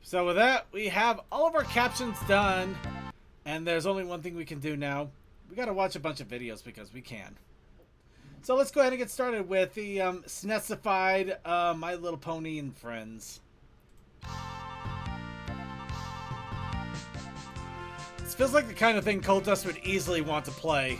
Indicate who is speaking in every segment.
Speaker 1: So with that, we have all of our captions done, and there's only one thing we can do now. We gotta watch a bunch of videos because we can. So let's go ahead and get started with the SNESified My Little Pony and Friends. This feels like the kind of thing Cultist would easily want to play.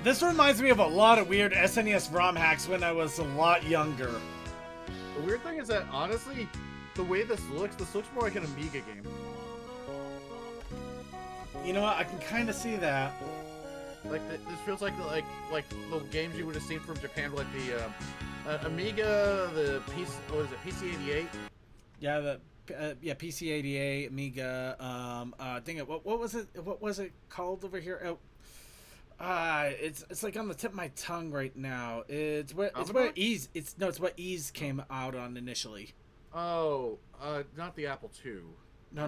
Speaker 1: This reminds me of a lot of weird SNES ROM hacks when I was a lot younger.
Speaker 2: The weird thing is that, honestly, the way this looks more like an Amiga game.
Speaker 1: You know what? I can kind of see that.
Speaker 2: Like, this feels like the games you would have seen from Japan, like the Amiga, the PC, what is it, PC-88?
Speaker 1: Yeah, PC-88, Amiga. Dang it, what was it? What was it called over here? Oh. It's like on the tip of my tongue right now. It's what Ease. It's what Ease came out on initially.
Speaker 2: Oh, not the Apple II.
Speaker 1: No.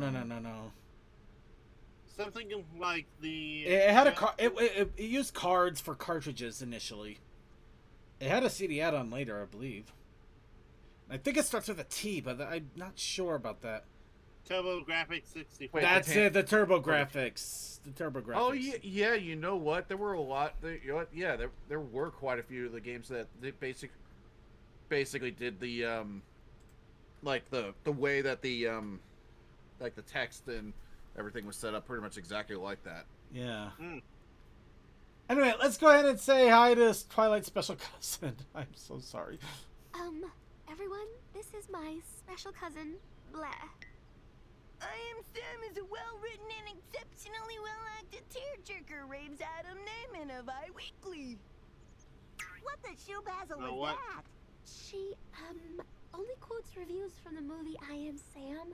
Speaker 3: Something like the.
Speaker 1: It had it used cards for cartridges initially. It had a CD add-on later, I believe. I think it starts with a T, but I'm not sure about that.
Speaker 3: TurboGrafx 64.
Speaker 1: That's it. The TurboGrafx. The TurboGrafx.
Speaker 2: Oh yeah. You know what? There were a lot. You know what? Yeah, there were quite a few of the games that they basically did the like the way that the like the text and everything was set up pretty much exactly like that.
Speaker 1: Yeah. Anyway, let's go ahead and say hi to Twilight's special cousin. I'm so sorry.
Speaker 4: Everyone, this is my special cousin, Blair.
Speaker 5: I Am Sam is a well-written and exceptionally well-acted tearjerker, raves Adam Naiman of iWeekly.
Speaker 4: What the shoebazzle was
Speaker 3: what?
Speaker 4: that? She, only quotes reviews from the movie I Am Sam.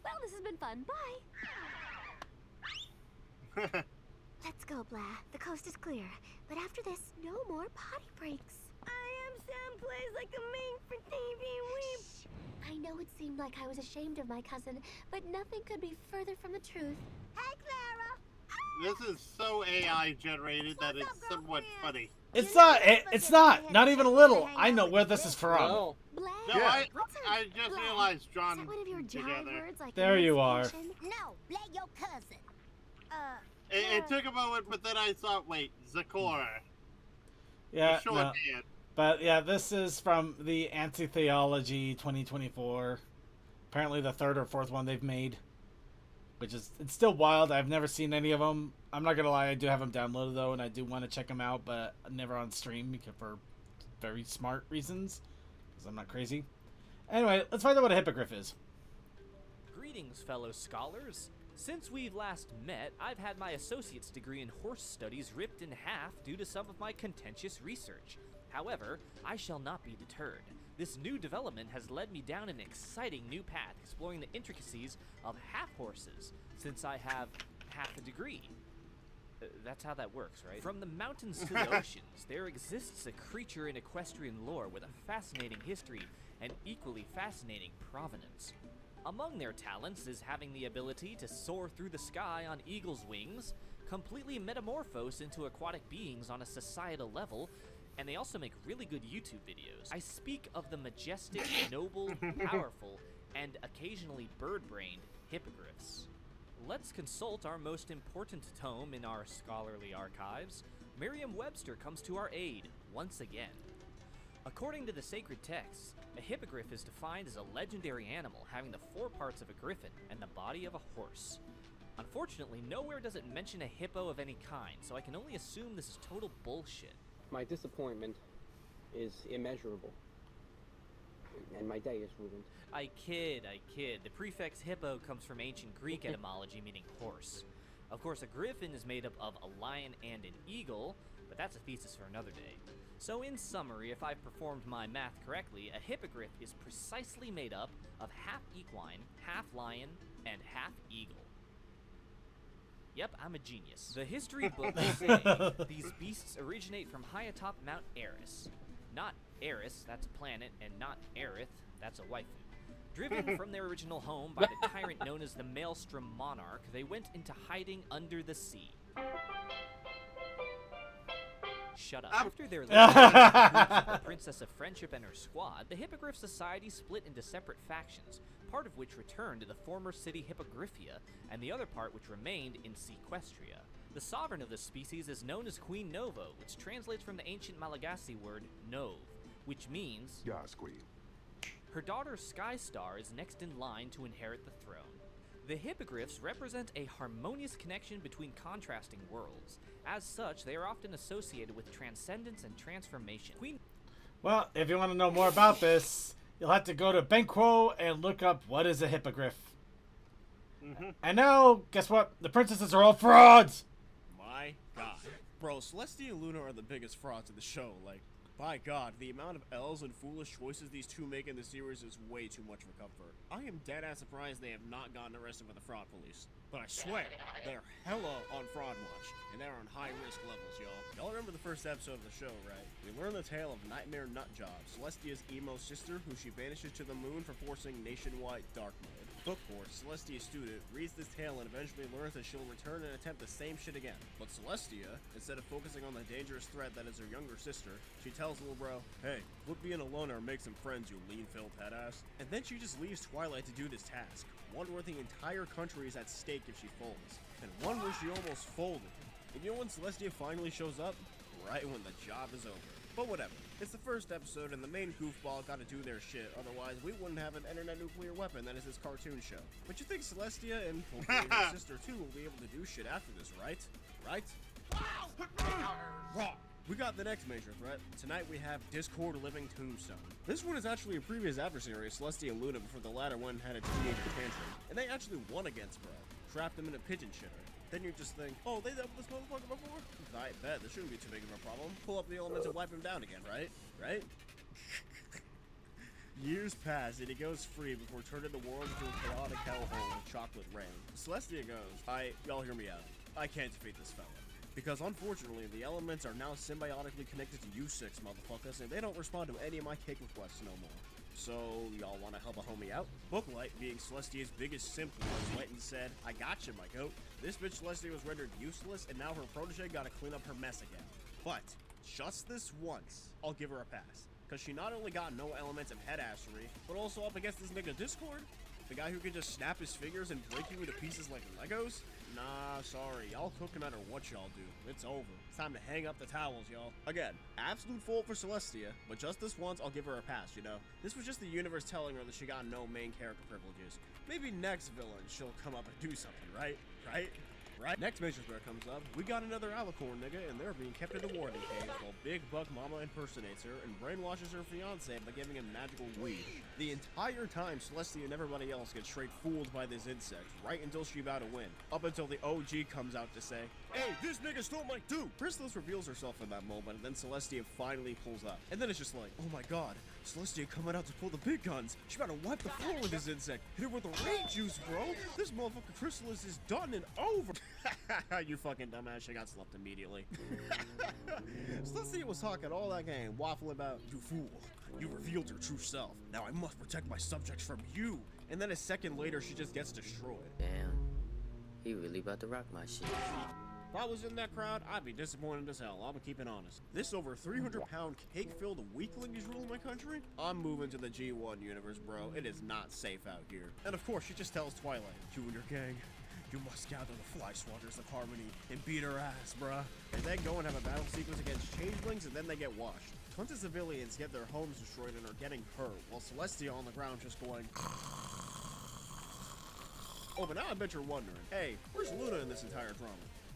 Speaker 4: Well, this has been fun. Bye. Let's go, Blair. The coast is clear. But after this, no more potty breaks.
Speaker 5: I Am Sam plays like a made-for-TV weep.
Speaker 4: I know it seemed like I was ashamed of my cousin, but nothing could be further from the truth. Hey, Clara!
Speaker 3: This is so AI generated that it's somewhat funny.
Speaker 1: It's not. It's not. Not even a little. I know where this is from.
Speaker 3: No,
Speaker 2: Yeah.
Speaker 3: I just realized John
Speaker 4: Is that one of your jive
Speaker 3: together.
Speaker 4: words like
Speaker 1: There you are.
Speaker 4: emancipation?
Speaker 5: No, Blair your cousin.
Speaker 3: It took a moment, but then I thought, wait, Zakora.
Speaker 1: Yeah. No.
Speaker 3: Shorthand.
Speaker 1: But yeah, this is from the Anti-Theology 2024. Apparently the third or fourth one they've made. Which is, it's still wild. I've never seen any of them. I'm not going to lie, I do have them downloaded though, and I do want to check them out, but never on stream because for very smart reasons. Because I'm not crazy. Anyway, let's find out what a hippogriff is.
Speaker 6: Greetings, fellow scholars. Since we've last met, I've had my associate's degree in horse studies ripped in half due to some of my contentious research. However, I shall not be deterred. This new development has led me down an exciting new path exploring the intricacies of half horses, since I have half a degree. That's how that works, right? From the mountains to the oceans, there exists a creature in equestrian lore with a fascinating history and equally fascinating provenance. Among their talents is having the ability to soar through the sky on eagle's wings, completely metamorphose into aquatic beings on a societal level, and they also make really good YouTube videos. I speak of the majestic, noble, powerful, and occasionally bird-brained hippogriffs. Let's consult our most important tome in our scholarly archives. Merriam-Webster comes to our aid, once again. According to the sacred texts, a hippogriff is defined as a legendary animal having the foreparts of a griffin and the body of a horse. Unfortunately, nowhere does it mention a hippo of any kind, so I can only assume this is total bullshit.
Speaker 7: My disappointment is immeasurable, and my day is ruined.
Speaker 6: I kid. The prefix hippo comes from ancient Greek etymology meaning horse. Of course, a griffin is made up of a lion and an eagle, but that's a thesis for another day. So in summary, if I've performed my math correctly, a hippogriff is precisely made up of half equine, half lion, and half eagle. Yep, I'm a genius. The history books say these beasts originate from high atop Mount Eris. Not Eris, that's a planet, and not Aerith, that's a waifu. Driven from their original home by the tyrant known as the Maelstrom Monarch, they went into hiding under the sea. Shut up. After their the Princess of Friendship and her squad, the Hippogriff Society split into separate factions, part of which returned to the former city Hippogriphia, and the other part which remained in Sequestria. The sovereign of this species is known as Queen Novo, which translates from the ancient Malagasy word Nov, which means
Speaker 8: Yes, Queen.
Speaker 6: her daughter Skystar is next in line to inherit the throne. The Hippogriffs represent a harmonious connection between contrasting worlds. As such, they are often associated with transcendence and transformation.
Speaker 1: Well, if you want to know more about this, you'll have to go to Benquo and look up what is a hippogriff. And now, guess what? The princesses are all frauds!
Speaker 9: My god. Bro, Celestia and Luna are the biggest frauds in the show. Like, by god, the amount of L's and foolish choices these two make in the series is way too much for comfort. I am dead-ass surprised they have not gotten arrested by the fraud police. But I swear, they're hella on fraud watch, and they're on high-risk levels, y'all. Y'all remember the first episode of the show, right? We learn the tale of Nightmare Nutjob, Celestia's emo sister, who she banishes to the moon for forcing nationwide dark mode. Bookboard, Celestia's student, reads this tale and eventually learns that she'll return and attempt the same shit again. But Celestia, instead of focusing on the dangerous threat that is her younger sister, she tells little bro, "Hey, quit being a loner and make some friends, you lean-filled headass." And then she just leaves Twilight to do this task, one where the entire country is at stake if she folds, and one where she almost folded. And you know when Celestia finally shows up? Right when the job is over. But whatever. It's the first episode and the main goofball gotta do their shit, otherwise we wouldn't have an internet nuclear weapon that is this cartoon show. But you think Celestia and hopefully her sister too will be able to do shit after this, right? Right? Wrong. We got the next major threat. Tonight we have Discord Living Tombstone. This one is actually a previous adversary of Celestia and Luna before the latter one had a teenager tantrum. And they actually won against bro. Trapped him in a pigeon shitter. Then you just think, oh, they dealt with this motherfucker before? I bet, this shouldn't be too big of a problem. Pull up the elements and wipe him down again, right? Right? Years pass and he goes free before turning the world into a chaotic hellhole with chocolate rain. Celestia goes, y'all hear me out. I can't defeat this fella. Because unfortunately, the elements are now symbiotically connected to you six motherfuckers, and they don't respond to any of my cake requests no more. So, y'all wanna help a homie out? Booklight, being Celestia's biggest simp, went and said, "I gotcha, my goat." This bitch Celestia was rendered useless, and now her protege gotta clean up her mess again. But, just this once, I'll give her a pass. Cause she not only got no elements of headassery, but also up against this nigga Discord. The guy who can just snap his fingers and break you into pieces like Legos? Nah, sorry. Y'all cook no matter what y'all do. It's over. It's time to hang up the towels, y'all. Again, absolute fault for Celestia, but just this once, I'll give her a pass, you know? This was just the universe telling her that she got no main character privileges. Maybe next villain, she'll come up and do something, right? Right? Next major threat comes up. We got another alicorn nigga, and they're being kept in the warden cage while Big Buck Mama impersonates her and brainwashes her fiance by giving him magical weed. The entire time, Celestia and everybody else get straight fooled by this insect, right until she about to win. Up until the OG comes out to say, "Hey, this nigga stole my dude!" Chrysalis reveals herself in that moment, and then Celestia finally pulls up. And then it's just like, oh my god, Celestia coming out to pull the big guns. She about to wipe the floor with this insect. Hit her with the rage juice, bro. This motherfucker Chrysalis is done and over. You fucking dumbass, she got slept immediately. Celestia was talking all that game, waffling about, "You fool, you revealed your true self. Now I must protect my subjects from you." And then a second later, she just gets destroyed.
Speaker 10: Damn, he really about to rock my shit.
Speaker 9: If I was in that crowd, I'd be disappointed as hell. I'm keeping honest. This over 300-pound cake-filled weakling is ruling my country? I'm moving to the G1 universe, bro. It is not safe out here. And of course, she just tells Twilight, "You and your gang, you must gather the Fly Swatters of Harmony and beat her ass, bruh." And then go and have a battle sequence against changelings, and then they get washed. Tons of civilians get their homes destroyed and are getting hurt, while Celestia on the ground just going... Oh, but now I bet you're wondering, hey, where's Luna in this entire drama?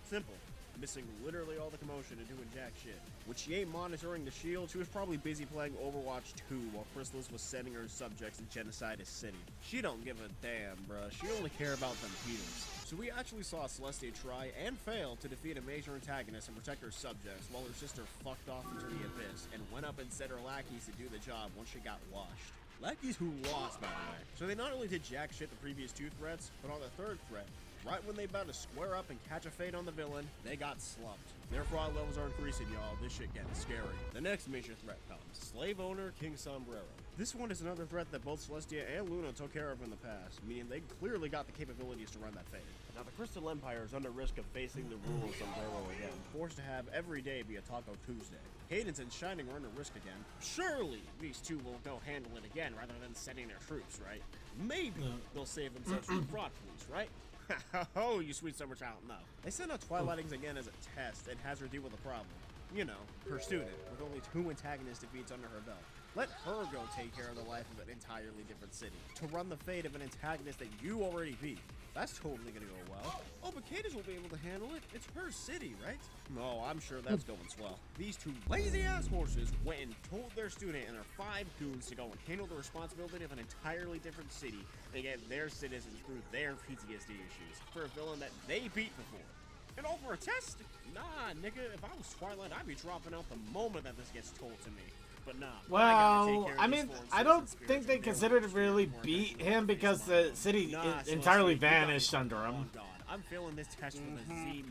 Speaker 9: Simple. Missing literally all the commotion and doing jack shit. When she ain't monitoring the shield, she was probably busy playing Overwatch 2 while Chrysalis was sending her subjects to genocide his city. She don't give a damn, bruh. She only care about them healers. So we actually saw Celestia try and fail to defeat a major antagonist and protect her subjects, while her sister fucked off into the abyss and went up and sent her lackeys to do the job once she got washed. Lackeys who lost, by the way. So they not only did jack shit the previous two threats, but on the third threat, Right when they about to square up and catch a fade on the villain, they got slumped. Their fraud levels are increasing, y'all. This shit getting scary. The next major threat comes. Slave owner King Sombrero. This one is another threat that both Celestia and Luna took care of in the past, meaning they clearly got the capabilities to run that fade. Now the Crystal Empire is under risk of facing the rule of Sombrero again, forced to have every day be a Taco Tuesday. Cadence and Shining are under risk again. Surely these two will go handle it again rather than sending their troops, right? Maybe they'll save themselves from fraud police, right? Oh, you sweet summer child, no. They sent out Twilightings again as a test and has her deal with the problem. You know, her student, with only 2 antagonist defeats under her belt. Let her go take care of the life of an entirely different city, to run the fate of an antagonist that you already beat. That's totally gonna go well. Oh, but Cadence will be able to handle it. It's her city, right? Oh, I'm sure that's going swell. These 2 lazy-ass horses went and told their student and their 5 goons to go and handle the responsibility of an entirely different city and get their citizens through their PTSD issues for a villain that they beat before. And all for a test? Nah, nigga, if I was Twilight, I'd be dropping out the moment that this gets told to me. But nah.
Speaker 1: Well, I mean, I don't think they considered to really beat him because the city entirely vanished under him.
Speaker 9: Oh God, I'm failing this test with a Z-.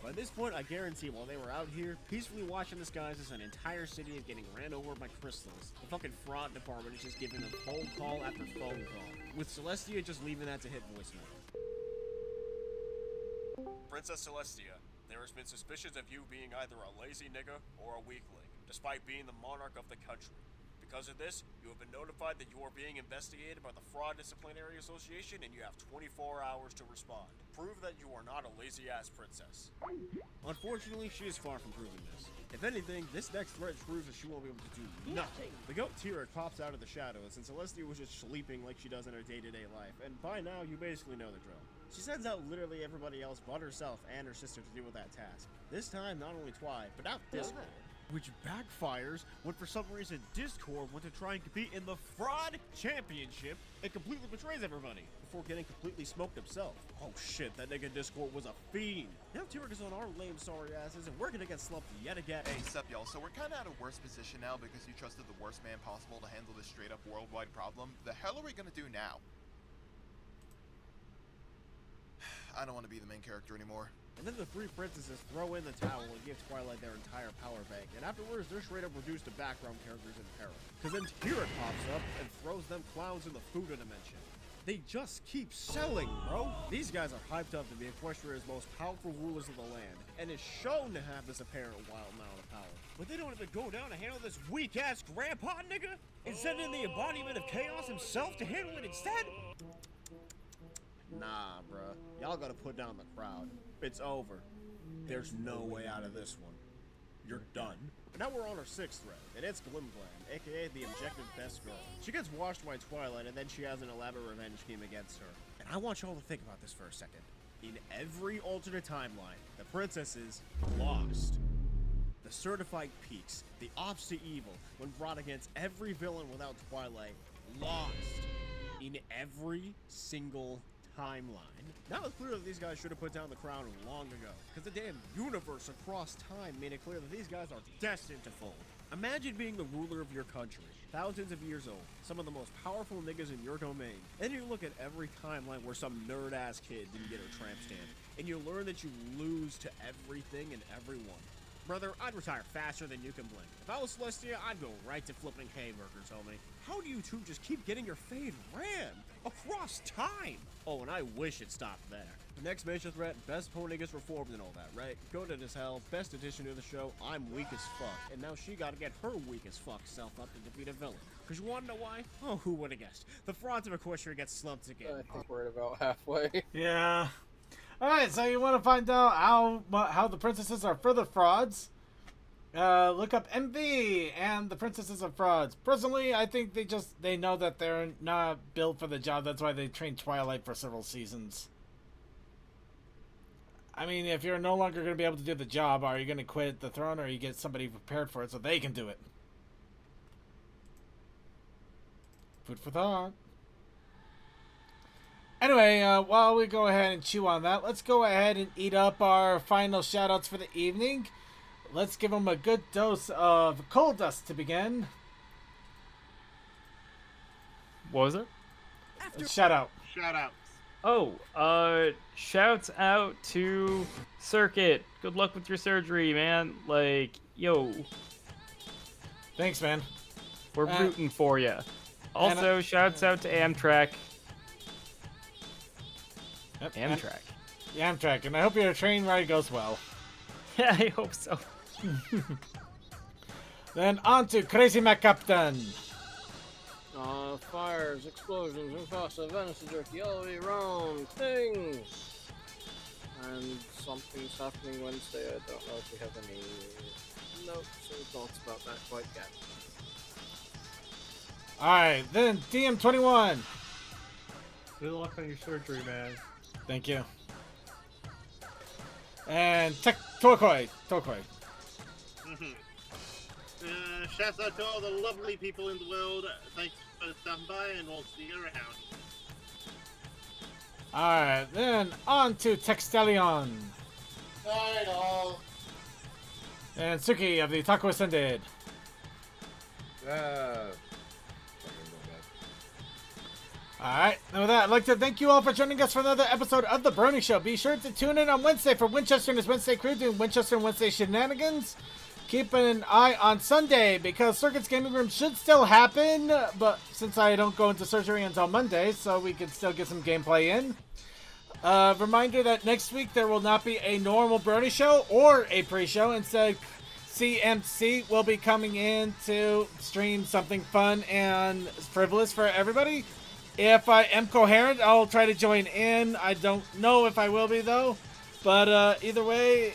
Speaker 9: By this point, I guarantee while they were out here, peacefully watching the skies as an entire city is getting ran over by crystals, the fucking fraud department is just giving them phone call after phone call, with Celestia just leaving that to hit voicemail. Princess Celestia, there has been suspicions of you being either a lazy nigga or a weakling, despite being the monarch of the country. Because of this, you have been notified that you are being investigated by the Fraud Disciplinary Association and you have 24 hours to respond. Prove that you are not a lazy-ass princess. Unfortunately, she is far from proving this. If anything, this next threat proves that she won't be able to do nothing. The goat Tira pops out of the shadows, and Celestia was just sleeping like she does in her day-to-day life, and by now, you basically know the drill. She sends out literally everybody else but herself and her sister to deal with that task. This time, not only Twi, but out Discord. Which backfires when for some reason Discord went to try and compete in the Fraud Championship and completely betrays everybody before getting completely smoked himself. Oh shit, that nigga Discord was a fiend. Now Tyrek is on our lame sorry asses and we're gonna get slumped yet again.
Speaker 8: Hey, sup y'all, so we're kinda at a worse position now because you trusted the worst man possible to handle this straight up worldwide problem. The hell are we gonna do now? I don't want to be the main character anymore.
Speaker 9: And then the 3 princesses throw in the towel and give Twilight their entire power bank, and afterwards they're straight up reduced to background characters in peril. Cause then Tyrek pops up and throws them clowns in the Fuga dimension. They just keep selling, bro! These guys are hyped up to be Equestria's most powerful rulers of the land, and is shown to have this apparent wild amount of power. But they don't even go down to handle this weak-ass grandpa nigga, and send in the embodiment of chaos himself to handle it instead? Nah, bruh. Y'all gotta put down the crowd. It's over. There's no way out of this one. You're done. But now we're on our 6th thread, and it's Glim Glam, aka the objective best girl. She gets washed by Twilight, and then she has an elaborate revenge scheme against her. And I want y'all to think about this for a second. In every alternate timeline, the princesses lost. The certified peaks, the ops to evil, when brought against every villain without Twilight, lost. In every single timeline. Now it's clear that these guys should have put down the crown long ago, because the damn universe across time made it clear that these guys are destined to fold. Imagine being the ruler of your country, thousands of years old, some of the most powerful niggas in your domain, and you look at every timeline where some nerd-ass kid didn't get her tramp stamp, and you learn that you lose to everything and everyone. Brother, I'd retire faster than you can blink. If I was Celestia, I'd go right to flipping hayburgers, homie. How do you two just keep getting your fade ran? Across time! Oh, and I wish it stopped there. The next major threat, best pony gets reformed and all that, right? Goated as hell, best addition to the show, I'm weak as fuck. And now she gotta get her weak as fuck self up to defeat a villain. Cause you wanna know why? Oh, who would've guessed? The frauds of Equestria get slumped again.
Speaker 7: I think we're about halfway.
Speaker 1: Yeah. Alright, so you want to find out how the princesses are further frauds? Look up MV and the princesses are frauds. Personally, I think they know that they're not built for the job. That's why they trained Twilight for several seasons. I mean, if you're no longer going to be able to do the job, are you going to quit the throne or you get somebody prepared for it so they can do it? Food for thought. Anyway, while we go ahead and chew on that, let's go ahead and eat up our final shoutouts for the evening. Let's give them a good dose of coal dust to begin. What was it? Shout out.
Speaker 3: Shout outs.
Speaker 11: Shouts out to Circuit. Good luck with your surgery, man. Like, yo,
Speaker 1: Thanks, man.
Speaker 11: we're rooting for you. Also, shouts out to Amtrak.
Speaker 1: Yep,
Speaker 11: Amtrak.
Speaker 1: Amtrak, and I hope your train ride goes well.
Speaker 11: Yeah, I hope so.
Speaker 1: Then on to Crazy Mac Captain.
Speaker 12: Fires, explosions, Mufasa, Venice, jerky, all the way around, things! And something's happening Wednesday, I don't know if we have any notes or thoughts about that quite yet.
Speaker 1: Alright, then DM21.
Speaker 13: Good luck on your surgery, man.
Speaker 1: Thank you. And Tokoi.
Speaker 3: Shouts out to all the lovely people in the world. Thanks for stopping by, and we'll see you around.
Speaker 1: Alright, then on to Textalion.
Speaker 3: Alright, all.
Speaker 1: And Suki of the Taco Ascended. Alright, and with that, I'd like to thank you all for joining us for another episode of The Brony Show. Be sure to tune in on Wednesday for Winchester and his Wednesday crew doing Winchester and Wednesday shenanigans. Keep an eye on Sunday because Circuit's Gaming Room should still happen, but since I don't go into surgery until Monday, so we can still get some gameplay in. Reminder that next week there will not be a normal Brony Show or a pre-show. Instead, CMC will be coming in to stream something fun and frivolous for everybody. If I am coherent, I'll try to join in. I don't know if I will be, though. But either way,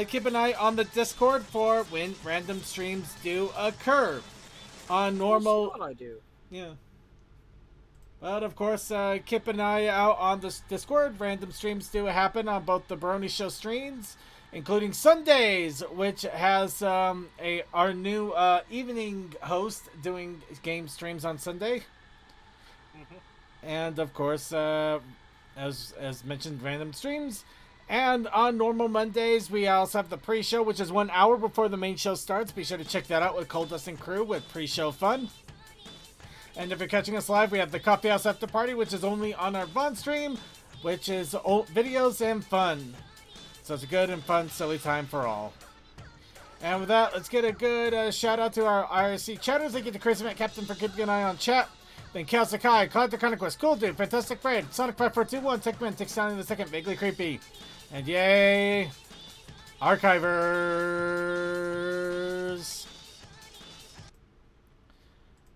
Speaker 1: keep an eye on the Discord for when random streams do occur. On normal...
Speaker 12: That's what I do.
Speaker 1: Yeah. But of course, keep an eye out on the Discord. Random streams do happen on both the Brony Show streams, including Sundays, which has our new evening host doing game streams on Sunday. And of course, as mentioned, random streams. And on normal Mondays, we also have the pre-show, which is 1 hour before the main show starts. Be sure to check that out with Cold Dust and crew with pre-show fun. And if you're catching us live, we have the Coffee House After Party, which is only on our Vaughn stream, which is old videos and fun. So it's a good and fun, silly time for all. And with that, let's get a good shout out to our IRC chatters. Thank you to Crazy Matt Captain for keeping an eye on chat. Then Cal Sakai, Cloud the Conquest, Cool Dude, Fantastic Fred, Sonic 5421, Techman, Tick Sound in the Second, Vaguely Creepy. And yay, Archivers.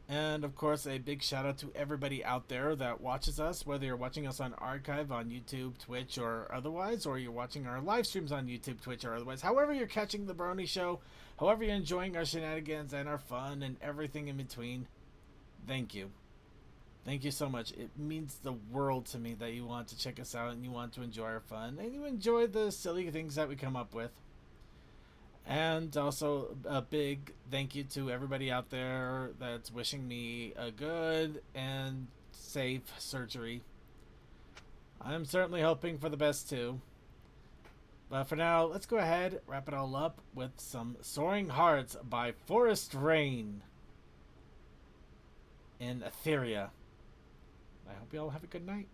Speaker 1: And of course, a big shout out to everybody out there that watches us, whether you're watching us on archive on YouTube, Twitch, or otherwise, or you're watching our live streams on YouTube, Twitch, or otherwise. However you're catching the Brony Show, however you're enjoying our shenanigans and our fun and everything in between, thank you. Thank you so much. It means the world to me that you want to check us out and you want to enjoy our fun and you enjoy the silly things that we come up with. And also a big thank you to everybody out there that's wishing me a good and safe surgery. I'm certainly hoping for the best too. But for now, let's go ahead, wrap it all up with some Soaring Hearts by Forest Rain in Etheria. I hope you all have a good night.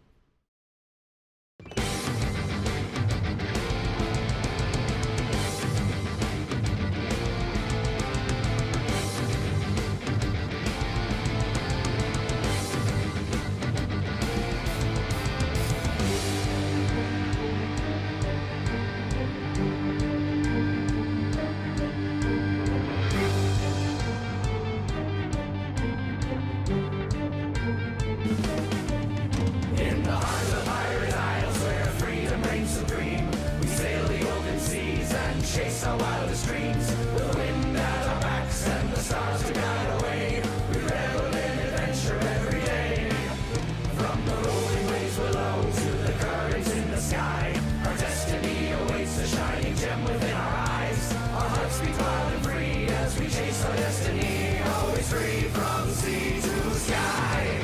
Speaker 14: Chase our wildest dreams, with the wind at our backs and the stars to guide our way. We revel in adventure every day. From the rolling waves below to the currents in the sky, our destiny awaits a shining gem within our eyes. Our hearts beat wild and free as we chase our destiny, always free from sea to sky.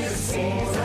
Speaker 14: seas